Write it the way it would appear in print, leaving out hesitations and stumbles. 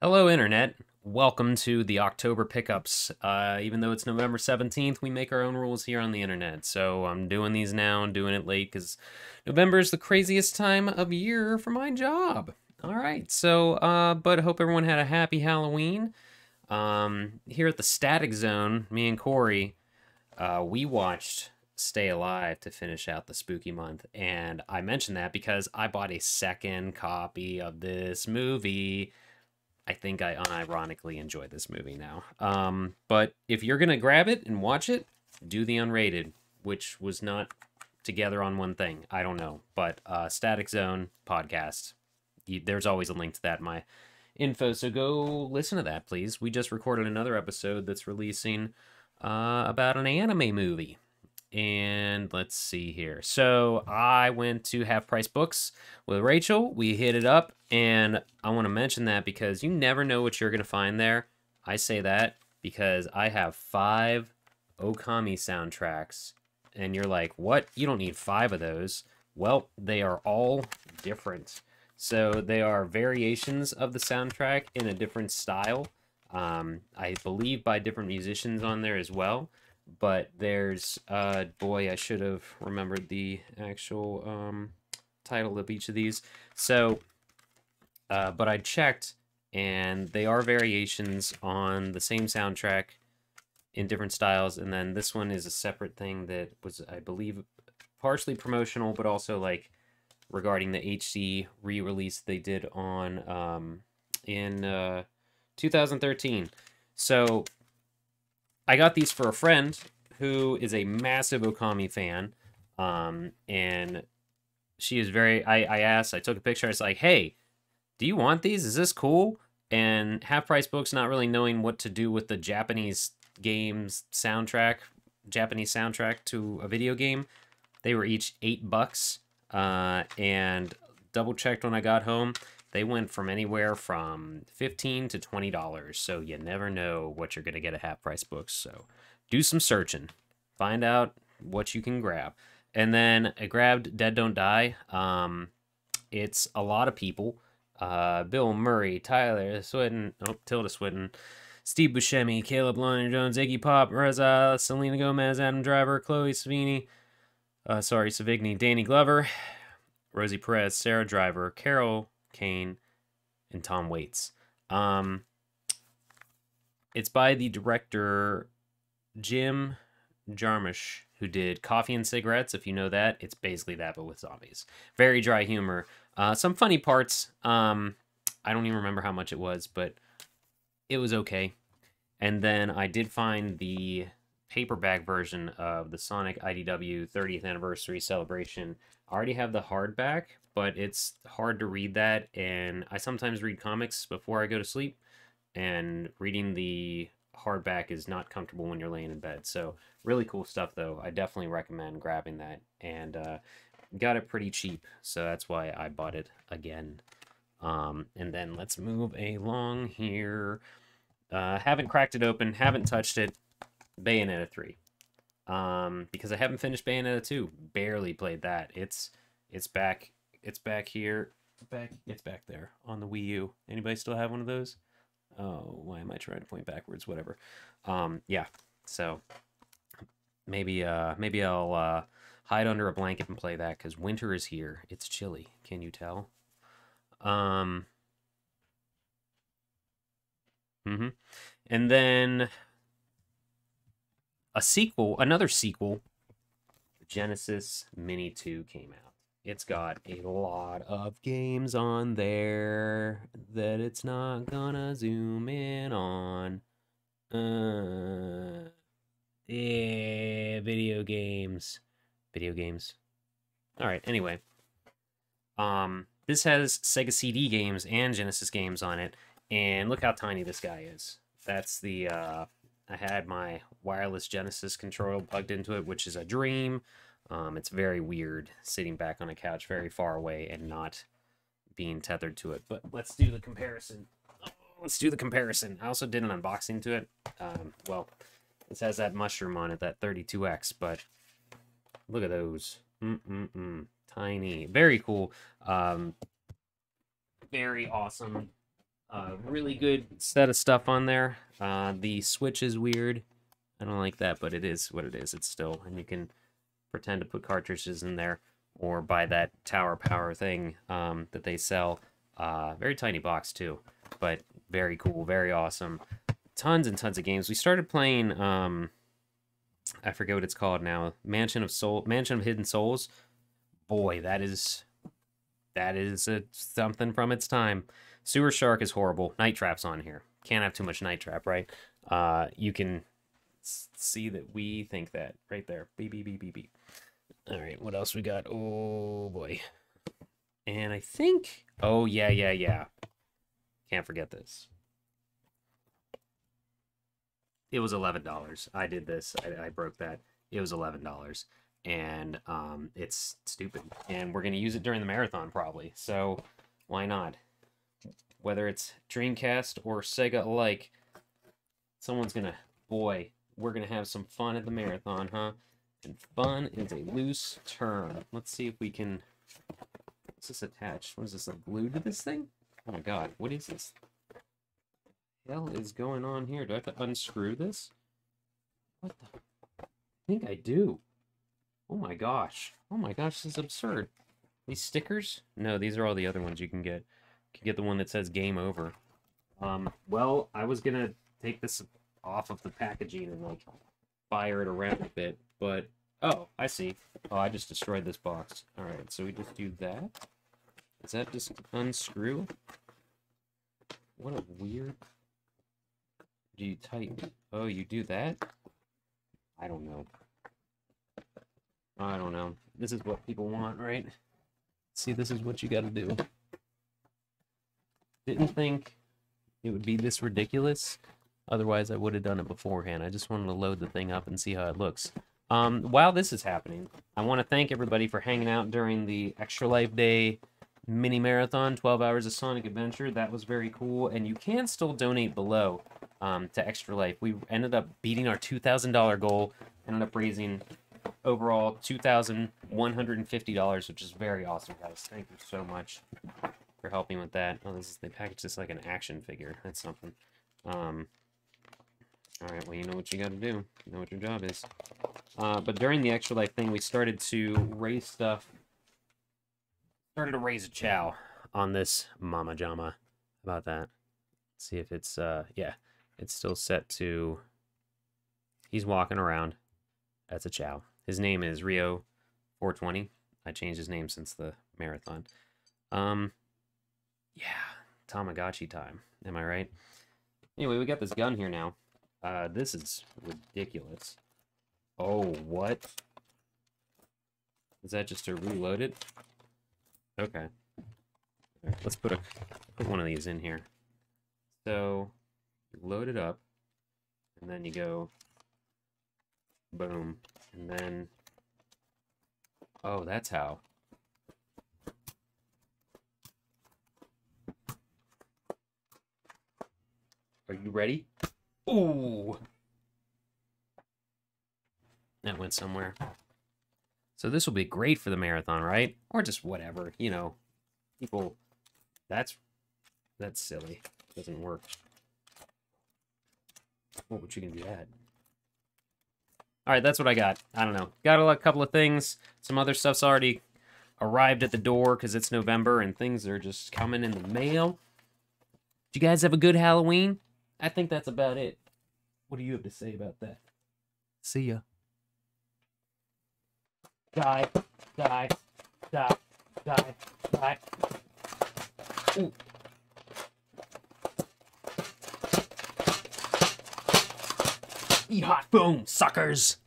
Hello, Internet. Welcome to the October pickups. Even though it's November 17th, we make our own rules here on the Internet. So I'm doing these now and doing it late because November is the craziest time of year for my job. All right, but I hope everyone had a happy Halloween. Here at the Static Zone, me and Corey, we watched Stay Alive to finish out the spooky month. And I mentioned that because I bought a second copy of this movie. I think I unironically enjoy this movie now. But if you're going to grab it and watch it, do the unrated, which was not together on one thing. I don't know. But Static Zone podcast, there's always a link to that in my info, so go listen to that, please. We just recorded another episode that's releasing about an anime movie. And let's see here. So I went to Half Price Books with Rachel. We hit it up, and I want to mention that because you never know what you're going to find there. I say that because I have 5 Okami soundtracks, and you're like, what? You don't need 5 of those. Well, they are all different. So they are variations of the soundtrack in a different style. I believe by different musicians on there as well. But there's, boy, I should have remembered the actual title of each of these. So, but I checked, and they are variations on the same soundtrack in different styles. And then this one is a separate thing that was, I believe, partially promotional, but also like regarding the HD re-release they did on in 2013. So I got these for a friend who is a massive Okami fan, and she is very, I asked, I took a picture, I was like, hey, do you want these? Is this cool? And Half Price Books, not really knowing what to do with the Japanese games soundtrack, Japanese soundtrack to a video game, they were each $8, and double checked when I got home. They went from anywhere from $15 to $20, so you never know what you're going to get at Half Price Books. So do some searching. Find out what you can grab. And then I grabbed Dead Don't Die. It's a lot of people. Bill Murray, Tyler Swinton, Tilda Swinton, Steve Buscemi, Caleb Lawyer-Jones, Iggy Pop, Reza, Selena Gomez, Adam Driver, Chloe Savigny, Danny Glover, Rosie Perez, Sarah Driver, Carol Kane, and Tom Waits. It's by the director Jim Jarmusch, who did Coffee and Cigarettes. If you know that, it's basically that, but with zombies. Very dry humor. Some funny parts. I don't even remember how much it was, but it was okay. And then I did find the paperback version of the Sonic IDW 30th Anniversary Celebration. I already have the hardback, but it's hard to read that, and I sometimes read comics before I go to sleep, and reading the hardback is not comfortable when you're laying in bed. So really cool stuff, though. I definitely recommend grabbing that, and got it pretty cheap, so that's why I bought it again. And then let's move along here. Haven't cracked it open, haven't touched it. Bayonetta 3. Because I haven't finished Bayonetta 2. Barely played that. It's back. It's back here. It's back there on the Wii U. Anybody still have one of those? Oh, why am I trying to point backwards? Whatever. Yeah. So maybe I'll hide under a blanket and play that because winter is here. It's chilly. Can you tell? And then another sequel, Genesis Mini 2 came out. It's got a lot of games on there that it's not gonna zoom in on. Yeah, video games. Video games. Alright, anyway. This has Sega CD games and Genesis games on it, and look how tiny this guy is. That's the, I had my wireless Genesis controller plugged into it, which is a dream. It's very weird sitting back on a couch very far away and not being tethered to it. But let's do the comparison. Let's do the comparison. I also did an unboxing to it. Well, this has that mushroom on it, that 32X, but look at those. Tiny. Very cool. Very awesome Really good set of stuff on there. The switch is weird. I don't like that, but it is what it is. It's still, and you can pretend to put cartridges in there or buy that tower power thing that they sell. Very tiny box too, but very cool, very awesome. Tons and tons of games. We started playing, I forget what it's called now, Mansion of Hidden Souls. Boy, that is something from its time. Sewer Shark is horrible. Night Trap's on here. Can't have too much Night Trap, right? You can see that we think that right there. Beep, beep, beep, beep, beep. All right, what else we got? Oh, boy. And I think... Oh, yeah. Can't forget this. It was $11. I did this. I broke that. It was $11. And it's stupid. And we're going to use it during the marathon, probably. So, why not? Whether it's Dreamcast or Sega alike, someone's going to... Boy, we're going to have some fun at the marathon, huh? And fun is a loose term. Let's see if we can... What's this attached? What is this, like glued to this thing? Oh my god, what is this? What the hell is going on here? Do I have to unscrew this? What the... I think I do. Oh my gosh. Oh my gosh, this is absurd. These stickers? No, these are all the other ones you can get. You can get the one that says game over. Well, I was gonna take this off of the packaging and like fire it around a bit, but oh, I see. Oh, I just destroyed this box. Alright, so we just do that. Does that just unscrew? What a weird... Do you tighten? Oh, you do that? I don't know. I don't know. This is what people want, right? See, this is what you gotta do. Didn't think it would be this ridiculous. Otherwise, I would have done it beforehand. I just wanted to load the thing up and see how it looks. While this is happening, I want to thank everybody for hanging out during the Extra Life Day mini marathon, 12 hours of Sonic Adventure. That was very cool, and you can still donate below to Extra Life. We ended up beating our $2,000 goal, ended up raising overall $2,150, which is very awesome, guys. Thank you so much for helping with that. Oh, they packaged this like an action figure. That's something. Alright, well, you know what you gotta do. You know what your job is. But during the Extra Life thing, we started to raise stuff. Started to raise a chow on this Mama Jama. How about that? Let's see if it's, yeah. It's still set to... He's walking around. That's a chow. His name is Rio 420. I changed his name since the marathon. Yeah. Tamagotchi time. Am I right? Anyway, we got this gun here now. This is ridiculous. Oh, what? Is that just to reload it? Okay. Right, let's put one of these in here. So, you load it up, and then you go, boom, and then, oh, that's how. Are you ready? Ooh! That went somewhere. So this will be great for the marathon, right? Or just whatever, you know. People, that's silly. Doesn't work. Oh, but you can do that. Alright, that's what I got. I don't know. Got a couple of things. Some other stuff's already arrived at the door because it's November and things are just coming in the mail. Did you guys have a good Halloween? I think that's about it. What do you have to say about that? See ya. Die. Die. Die. Die. Die. Ooh. Eat hot. Boom, suckers.